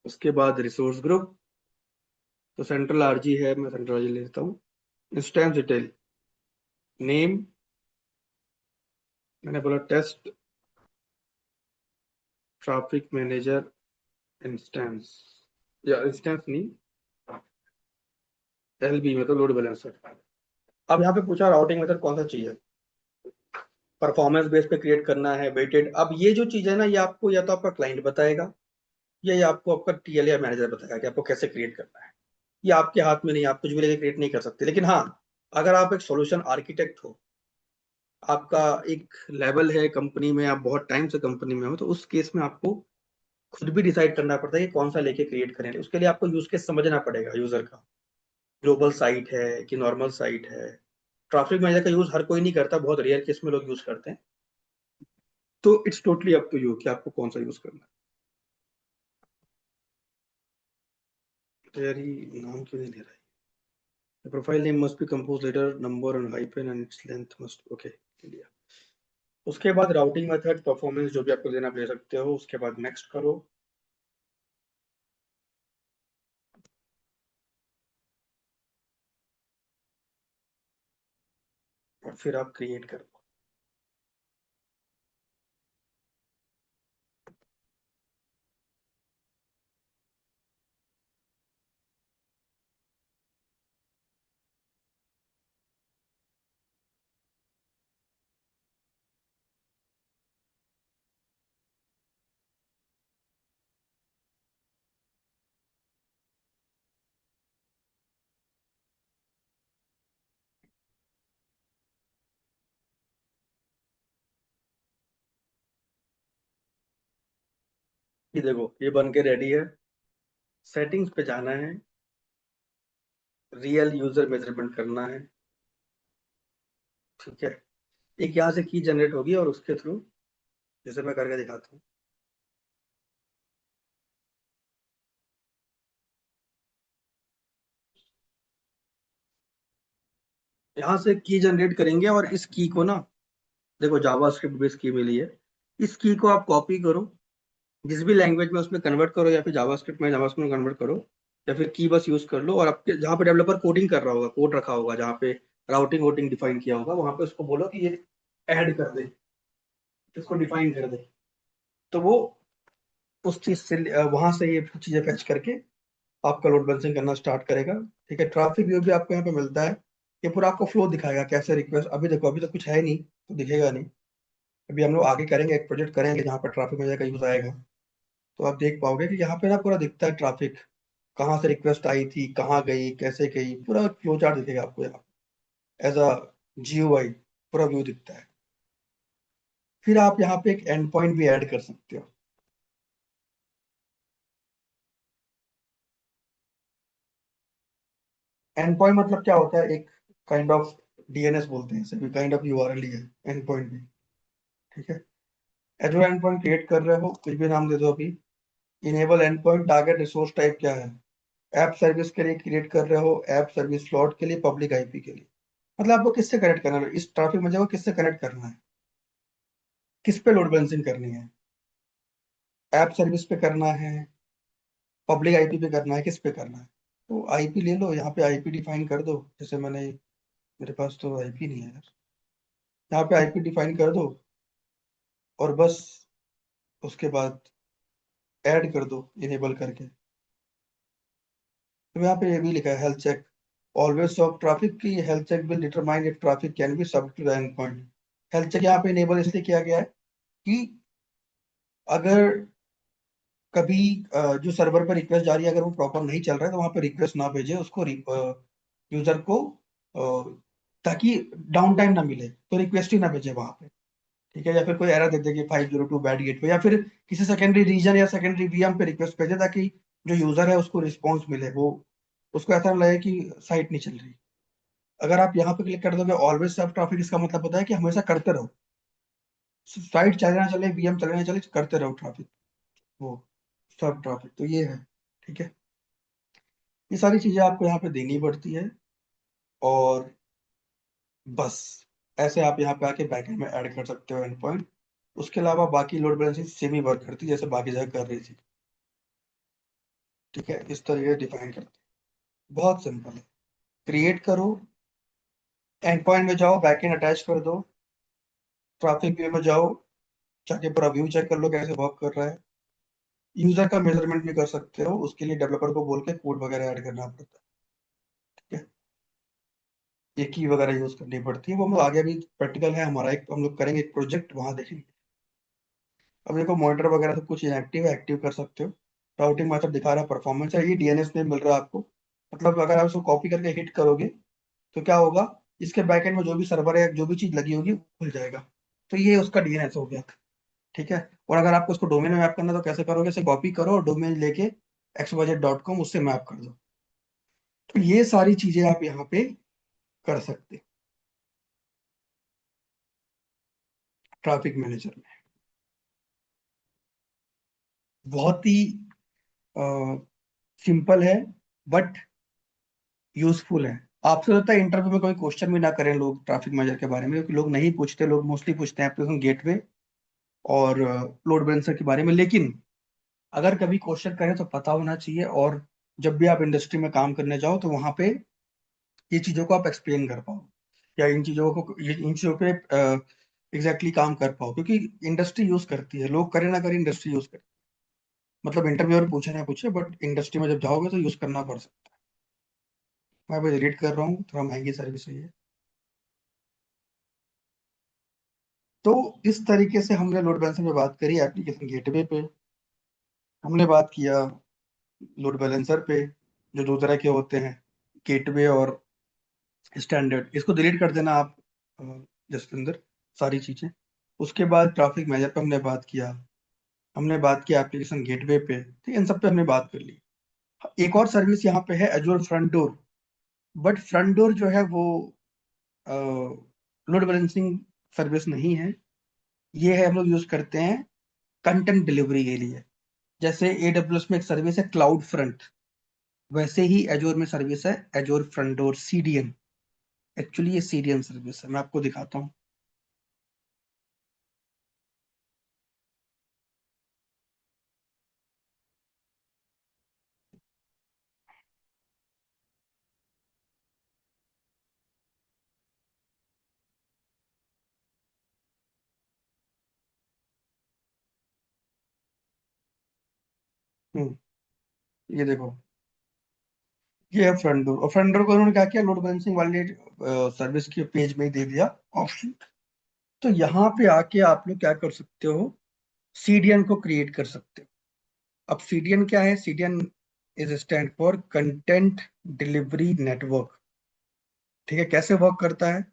Speaker 1: उसके बाद रिसोर्स ग्रुप, तो सेंट्रल आरजी है, मैं सेंट्रल आरजी ले लेता हूँ। इंस्टेंस डिटेल, नेम, मैंने बोला टेस्ट ट्रैफिक मैनेजर इंस्टेंस, या इंस्टेंस नहीं, एलबी मतलब लोड बैलेंसर। अब यहाँ पे पूछा राउटिंग मेथड कौन सा चाहिए, परफॉर्मेंस बेस पे क्रिएट करना है, वेटेड। अब ये जो चीज है ना, ये आपको या तो आपका क्लाइंट बताएगा, या ये आपको आपका टीएल या मैनेजर बताएगा कि आपको कैसे क्रिएट करना है। ये आपके हाथ में नहीं, आप कुछ भी लेके क्रिएट नहीं कर सकते। लेकिन हाँ, अगर आप एक सॉल्यूशन आर्किटेक्ट हो, आपका एक लेवल है कंपनी में, आप बहुत टाइम से कंपनी में हो, तो उस केस में आपको खुद भी डिसाइड करना पड़ता है कि कौन सा लेके क्रिएट करें। उसके लिए आपको यूज केस समझना पड़ेगा यूजर का, ग्लोबल साइट है कि नॉर्मल साइट है। ट्रैफिक मैनेजर का यूज हर कोई नहीं करता, बहुत रेयर केस में लोग यूज करते हैं। तो it's totally up to you कि आपको कौन सा यूज करना है। यार ये नाम क्यों नहीं दे रहा है? The profile name must be composed letter, number and hyphen and its length must okay लिया। उसके बाद राउटिंग मेथड, परफॉर्मेंस जो भी आपको देना आप ले सकते हो। उसके बाद नेक्स्ट करो, और फिर आप क्रिएट करो। ये देखो ये बन के रेडी है। सेटिंग्स पे जाना है, रियल यूजर मेजरमेंट करना है। ठीक है, एक यहाँ से की जनरेट होगी और उसके थ्रू, जैसे मैं करके दिखाता हूँ। यहाँ से की जनरेट करेंगे, और इस की को ना, देखो जावास्क्रिप्ट बेस की मिली है, इस की को आप कॉपी करो, जिस भी लैंग्वेज में उसमें कन्वर्ट करो, या फिर जावास्क्रिप्ट में जावास्क्रिप्ट में कन्वर्ट करो, या फिर की बस यूज कर लो। और आपके जहाँ पे डेवलपर कोडिंग कर रहा होगा, कोड रखा होगा जहाँ पे राउटिंग वोटिंग डिफाइन किया होगा, वहां पे उसको बोलो कि ये ऐड कर दे, इसको डिफाइन कर दे। तो वो उस चीज से वहां से ये चीजें फैच करके आपका लोड बैलेंसिंग करना स्टार्ट करेगा। ठीक है, ट्रैफिक व्यू भी आपको यहाँ पे मिलता है। ये पूरा आपको फ्लो दिखाएगा कैसे रिक्वेस्ट, अभी देखो अभी तो कुछ है नहीं तो दिखेगा नहीं। अभी हम लोग आगे करेंगे, एक प्रोजेक्ट करेंगे जहाँ पर ट्रैफिक मैनेजर का यूज आएगा, तो आप देख पाओगे कि यहाँ पे ना पूरा दिखता है ट्रैफिक, कहाँ से रिक्वेस्ट आई थी, कहाँ गई, कैसे गई, पूरा फ्लो चार्ट दिखेगा आपको यहाँ एज अ GUI, पूरा व्यू दिखता है। फिर आप यहाँ पे एक एंड पॉइंट भी ऐड कर सकते हो। एंड पॉइंट मतलब क्या होता है, एक काइंड ऑफ DNS बोलते हैं इसे, भी काइंड ऑफ URL ही है एंड पॉइंट भी। ठीक है, जो एंड पॉइंट क्रिएट कर रहे हो कुछ भी नाम दे दो अभी। Enable and point, target resource type क्या है, ऐप सर्विस के लिए क्रिएट कर रहे हो, ऐप सर्विस स्लॉट के लिए, पब्लिक IP के लिए। मतलब आपको किससे कनेक्ट करना है, इस ट्रैफिक मैनेजर को किससे कनेक्ट करना है, किस पे लोड बैलेंसिंग करनी है, ऐप सर्विस पे करना है, पब्लिक IP पे करना है, किस पे करना है। तो IP ले लो, यहाँ पे IP डिफाइन कर दो, जैसे मैंने, मेरे पास तो IP नहीं है यार, यहाँ पे IP डिफाइन कर दो, और बस उसके बाद ऐड कर दो इनेबल करके। तो यहाँ पे ये भी लिखा है health check, always stop traffic की, health check will determine if traffic can be सब to the end point. Health check यहाँ पे इनेबल इसलिए किया गया है कि अगर कभी जो सर्वर पर रिक्वेस्ट जा रही है, अगर वो प्रॉपर नहीं चल रहा है, तो वहां पे रिक्वेस्ट ना भेजे उसको, यूजर को, ताकि डाउन टाइम ना मिले, तो रिक्वेस्ट ही ना भेजे वहां पे। ठीक है, या फिर कोई एरर दे दे कि 502 बैड गेटवे, या फिर किसी सेकेंडरी रीजन या सेकेंडरी VM पे रिक्वेस्ट भेजे, ताकि जो यूजर है उसको रिस्पॉन्स मिले, वो उसको ऐसा ना लगे कि साइट नहीं चल रही। अगर आप यहाँ पे क्लिक कर दोगे ऑलवेज सर्व ट्रैफिक, इसका मतलब होता है कि हमेशा करते रहो, साइट चले ना चले, VM चले ना चले, करते रहो ट्रैफिक, वो सर्व ट्रैफिक, तो ये है। ठीक है, ये सारी चीजें आपको यहाँ पे देनी पड़ती है, और बस ऐसे आप यहाँ पे आके बैकएंड में ऐड कर सकते हो एंड पॉइंट। उसके अलावा बाकी लोड बैलेंसिंग सेम ही वर्क करती है जैसे बाकी जगह कर रही थी। ठीक है, इस तरीके से डिफाइन करते हैं। बहुत सिंपल है। क्रिएट करो, एंड पॉइंट में जाओ, बैकएंड अटैच कर दो, ट्रैफिक व्यू में जाओ, जाके पूरा व्यू चेक कर लो कैसे वर्क कर रहा है। यूजर का मेजरमेंट भी कर सकते हो, उसके लिए डेवलपर को बोल के कोड वगैरह ऐड करना पड़ता है। ठीक है, ये की वगैरह यूज करनी पड़ती है, वो हम लोग आगे भी प्रैक्टिकल है हमारा, एक हम लोग करेंगे एक प्रोजेक्ट, वहां देखेंगे। अब देखो मॉनिटर वगैरह सब कुछ इनएक्टिव है, एक्टिव कर सकते हो। राउटिंग मेथड दिखा रहा है, परफॉर्मेंस है, ये डीएनएस में मिल रहा है आपको। मतलब अगर आप इसको कॉपी करके हिट करोगे तो क्या होगा, इसके बैकएंड में जो भी सर्वर है, जो भी चीज लगी होगी वो खुल जाएगा। तो ये उसका डीएनएस हो गया। ठीक है, और अगर आपको उसको डोमेन में मैप करना है, तो कैसे करोगे, इसे कॉपी करो और डोमेन लेके xyz.com उससे मैप कर दो। तो ये सारी चीजें आप यहाँ पे कर सकते ट्रैफिक मैनेजर में। बहुत ही सिंपल है, बट यूजफुल है। आपसे लगता है इंटरव्यू में कोई क्वेश्चन भी ना करें लोग ट्रैफिक मैनेजर के बारे में, क्योंकि लोग नहीं पूछते, लोग मोस्टली पूछते हैं एप्लीकेशन गेटवे और लोड बैलेंसर के बारे में। लेकिन अगर कभी क्वेश्चन करें तो पता होना चाहिए, और जब भी आप इंडस्ट्री में काम करने जाओ तो वहां पे ये चीजों को आप एक्सप्लेन कर पाओ, या इन चीजों को इन चीजों पे एग्जैक्टली काम कर पाओ, क्योंकि इंडस्ट्री यूज करती है, लोग करे ना करे इंडस्ट्री यूज करती है। मतलब इंटरव्यूअर पूछे ना पूछे, बट इंडस्ट्री में जब जाओगे तो यूज करना पड़ सकता है। मैं अभी रीड कर रहा हूँ, थोड़ा महंगी सर्विस है ये। तो इस तरीके से हमने लोड बैलेंसर पे बात करी, एप्लीकेशन गेटवे पे हमने बात किया, लोड बैलेंसर पे जो दो तरह के होते हैं, गेटवे और स्टैंडर्ड। इसको डिलीट कर देना आप जिसके अंदर सारी चीजें। उसके बाद ट्रैफिक मैनेजर पे हमने बात किया, हमने बात किया एप्लीकेशन गेटवे पे, ठीक है, इन सब पे हमने बात कर ली। एक और सर्विस यहाँ पे है एजोर front door, but front door जो है वो लोड बैलेंसिंग सर्विस नहीं है। ये है हम लोग यूज करते हैं कंटेंट डिलीवरी के लिए। जैसे एडब्ल्यूएस में एक सर्विस है क्लाउड फ्रंट, वैसे ही एजोर में सर्विस है एजोर फ्रंट डोर, सीडीएन। एक्चुअली ये सीडीएन सर्विस है, मैं आपको दिखाता हूँ। ये देखो, ये है फ्रंट डोर, और फ्रंट डोर को उन्होंने क्या किया, लोड बैलेंसिंग वाले सर्विस के पेज में ही दे दिया ऑप्शन। तो यहाँ पे आके आप लोग क्या कर सकते हो, सीडीएन को क्रिएट कर सकते हो। अब सीडीएन क्या है, CDN is stand for content delivery network. ठीक है, कैसे वर्क करता है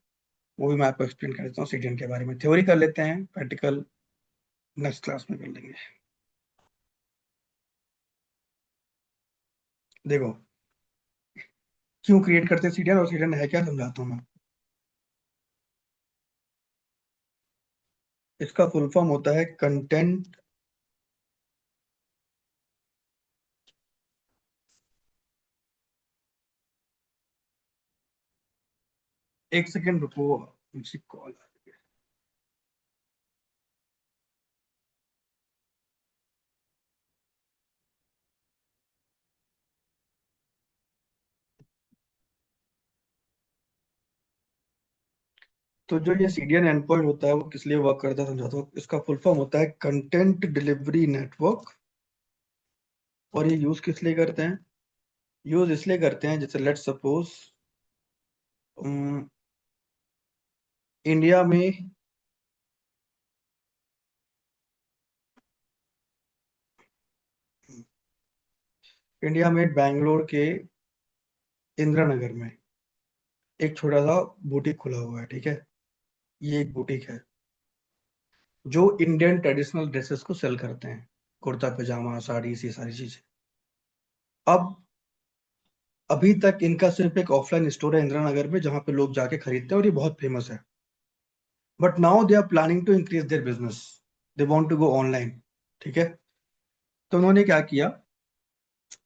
Speaker 1: वो भी मैं आपको एक्सप्लेन कर देता हूँ। सीडीएन के बारे में थ्योरी कर लेते हैं, प्रैक्टिकल नेक्स्ट क्लास में कर लेंगे। देखो, क्यों क्रिएट करते हैं सीडीएन, और सीडीएन है क्या, समझाता हूँ मैं। इसका फुल फॉर्म होता है कंटेंट, एक सेकेंड रुको, मुझे कॉल। तो जो ये सीडीएन एंड पॉइंट होता है वो किस लिए वर्क करता है समझाता हूँ। इसका फुल फॉर्म होता है कंटेंट डिलीवरी नेटवर्क। और ये यूज किस लिए करते हैं, यूज इसलिए करते हैं, जैसे लेट्स सपोज इंडिया में, इंडिया में बैंगलोर के इंदिरा नगर में एक छोटा सा बुटीक खुला हुआ है। ठीक है, ये एक बुटीक है जो इंडियन ट्रेडिशनल ड्रेसेस को सेल करते हैं, कुर्ता पजामा साड़ी, ये सारी चीजें। अब अभी तक इनका सिर्फ एक ऑफलाइन स्टोर है इंदिरा नगर में, जहां पे लोग जाके खरीदते हैं, और ये बहुत फेमस है। But now they are planning to increase their business, they want to go online. ठीक है, तो उन्होंने क्या किया,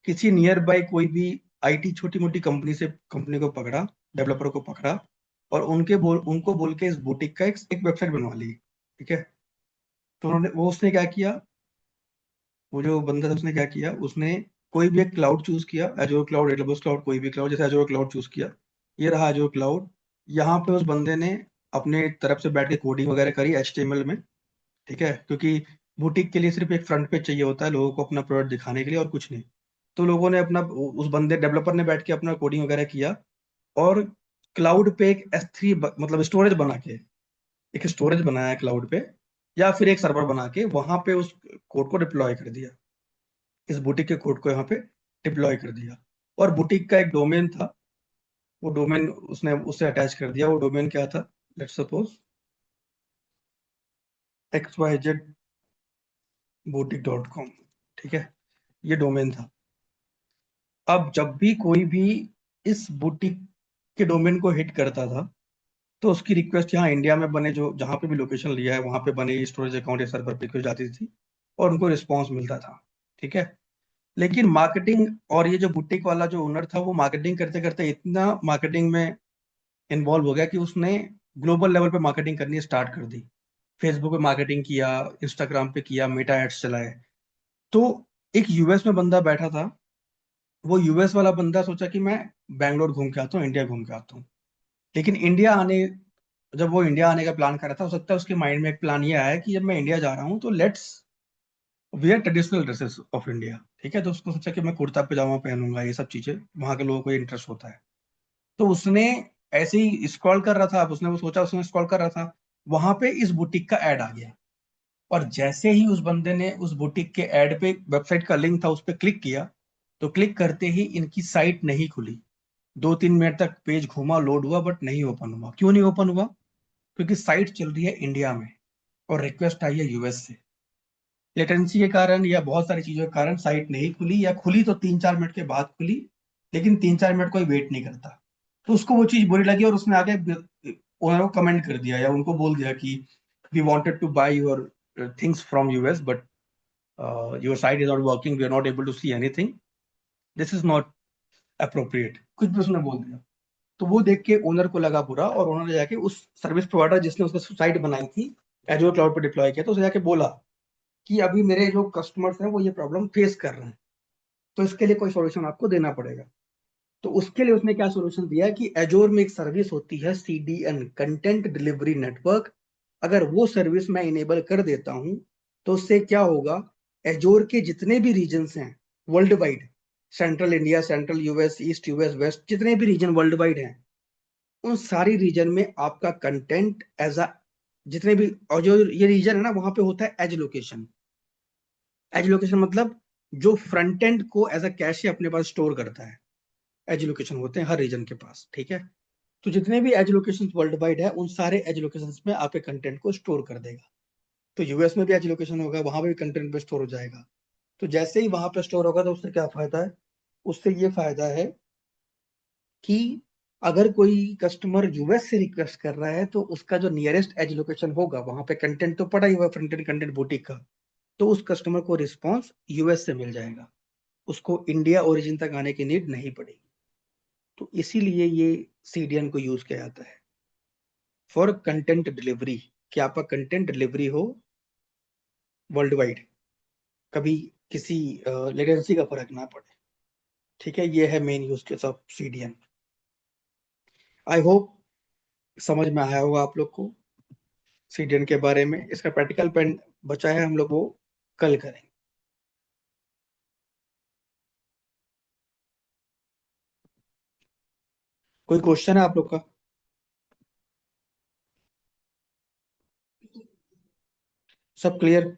Speaker 1: किसी नियर बाय कोई भी आईटी छोटी मोटी कंपनी से, कंपनी को पकड़ा, डेवलपर को पकड़ा, और उनको बोल के इस बुटीक का एक वेबसाइट बनवा ली। ठीक है, तो उसने क्या किया, वो जो बंदा था उसने क्या किया, उसने कोई भी एक क्लाउड चूज किया, एजोर क्लाउड, एडब्ल्यूएस क्लाउड, कोई भी क्लाउड, जैसे एजोर क्लाउड चूज किया, ये रहा एजोर क्लाउड। यहाँ पे उस बंदे ने अपने तरफ से बैठ के कोडिंग वगैरह करी HTML में, ठीक है, क्योंकि बुटीक के लिए सिर्फ एक फ्रंट पेज चाहिए होता है लोगों को अपना प्रोडक्ट दिखाने के लिए, और कुछ नहीं। तो लोगों ने अपना, उस बंदे डेवलपर ने बैठ के अपना कोडिंग वगैरह किया, और क्लाउड पे एक S3 मतलब स्टोरेज बना के, एक स्टोरेज बनाया क्लाउड पे, या फिर एक सर्वर बना के वहां पे उस कोड को डिप्लॉय कर दिया, इस बुटीक के कोड को यहाँ पे डिप्लॉय कर दिया। और बुटीक का एक डोमेन था, वो डोमेन उसने उससे अटैच कर दिया। वो डोमेन क्या था? लेट्स सपोज XYZ boutique.com, ठीक है, ये डोमेन था। अब जब भी कोई भी इस बुटीक के डोमेन को हिट करता था, तो उसकी रिक्वेस्ट यहाँ इंडिया में बने, जो जहां पे भी लोकेशन लिया है वहां पे बने स्टोरेज अकाउंट या सर्वर पे रिक्वेस्ट जाती थी, और उनको रिस्पॉन्स मिलता था, ठीक है। लेकिन मार्केटिंग, और ये जो बुटीक वाला जो ओनर था, वो मार्केटिंग करते करते इतना मार्केटिंग में इन्वॉल्व हो गया कि उसने ग्लोबल लेवल पे मार्केटिंग करनी स्टार्ट कर दी। फेसबुक पे मार्केटिंग किया, इंस्टाग्राम पे किया, मेटा एड्स चलाए। तो एक यूएस में बंदा बैठा था, वो यूएस वाला बंदा सोचा कि मैं बैंगलोर घूम के आता हूँ, इंडिया घूम के आता हूँ। लेकिन इंडिया आने, जब वो इंडिया आने का प्लान कर रहा था, हो सकता है उसके माइंड में एक प्लान ये आया कि जब मैं इंडिया जा रहा हूँ तो let's wear traditional dresses of India, ठीक है। तो उसको सोचा कि मैं कुर्ता पजामा पहनूंगा, ये सब चीजें वहां के लोगों को इंटरेस्ट होता है। तो उसने ऐसे ही स्क्रॉल कर रहा था, अब उसने वो सोचा, उसने स्क्रॉल कर रहा था, वहां पे इस बुटीक का ऐड आ गया। और जैसे ही उस बंदे ने उस बुटीक के ऐड पे, वेबसाइट का लिंक था, उस पर क्लिक किया, तो क्लिक करते ही इनकी साइट नहीं खुली। 2-3 मिनट तक पेज घूमा, लोड हुआ, बट नहीं ओपन हुआ। क्यों नहीं ओपन हुआ? क्योंकि साइट चल रही है इंडिया में, और रिक्वेस्ट आई है यूएस से। लेटेंसी के कारण या बहुत सारी चीजों के कारण साइट नहीं खुली, या खुली तो 3-4 मिनट के बाद खुली, लेकिन 3-4 मिनट कोई वेट नहीं करता। तो उसको वो चीज बुरी लगी, और उसने आगे ओनर को कमेंट कर दिया, या उनको बोल दिया कि we wanted to buy your things from US, but your site is not working, we are not able to see anything, this is not appropriate, कुछ भी उसने बोल दिया। तो वो देख के ओनर को लगा बुरा, और ओनर ने जाके उस सर्विस प्रोवाइडर जिसने उसका साइट बनाई थी, एजोर क्लाउड पर डिप्लॉय किया, तो उसे जाके बोला कि अभी मेरे जो कस्टमर्स हैं वो ये प्रॉब्लम फेस कर रहे हैं, तो इसके लिए कोई सॉल्यूशन आपको देना पड़ेगा। तो उसके लिए उसने क्या सॉल्यूशन दिया कि एजोर में एक सर्विस होती है, CDN, कंटेंट डिलीवरी नेटवर्क। अगर वो सर्विस मैं इनेबल कर देता हूं, तो उससे क्या होगा, एजोर के जितने भी रीजन्स हैं world wide, central India, central US, east US, west, जितने भी रीजन वर्ल्ड वाइड हैं, उन सारी रीजन में आपका कंटेंट एज अ, जितने भी, और जो ये रीजन है ना, वहां पे होता है एज लोकेशन। एज लोकेशन मतलब जो फ्रंट एंड को एज अ कैशे अपने पास स्टोर करता है, एज लोकेशन होते हैं हर रीजन के पास, ठीक है। तो जितने भी एज लोकेशन वर्ल्ड वाइड है, उन सारे एज लोकेशन में आपके कंटेंट को स्टोर कर देगा। तो यूएस में भी एज लोकेशन होगा, वहां पे भी कंटेंट पे स्टोर हो जाएगा। तो जैसे ही वहां पे स्टोर होगा, तो उससे क्या फायदा है? उससे ये फायदा है कि अगर कोई कस्टमर यूएस से रिक्वेस्ट कर रहा है, तो उसका जो नियरेस्ट एज लोकेशन होगा, वहां पे कंटेंट तो पड़ा ही हुआ, फ्रंट एंड कंटेंट बुटीक का, तो उस कस्टमर को रिस्पॉन्स यूएस से मिल जाएगा, उसको इंडिया ओरिजिन तक आने की नीड नहीं पड़ेगी। तो इसीलिए ये CDN को यूज किया जाता है, फॉर कंटेंट डिलीवरी, कि आपका कंटेंट डिलीवरी हो वर्ल्ड वाइड, कभी किसी लेटेंसी का फर्क ना पड़े, ठीक है। ये है main use case of CDN। I hope समझ में आया होगा आप लोग को CDN के बारे में। इसका प्रैक्टिकल पेन बचा है, हम लोग वो कल करेंगे। कोई क्वेश्चन है आप लोग का? सब क्लियर?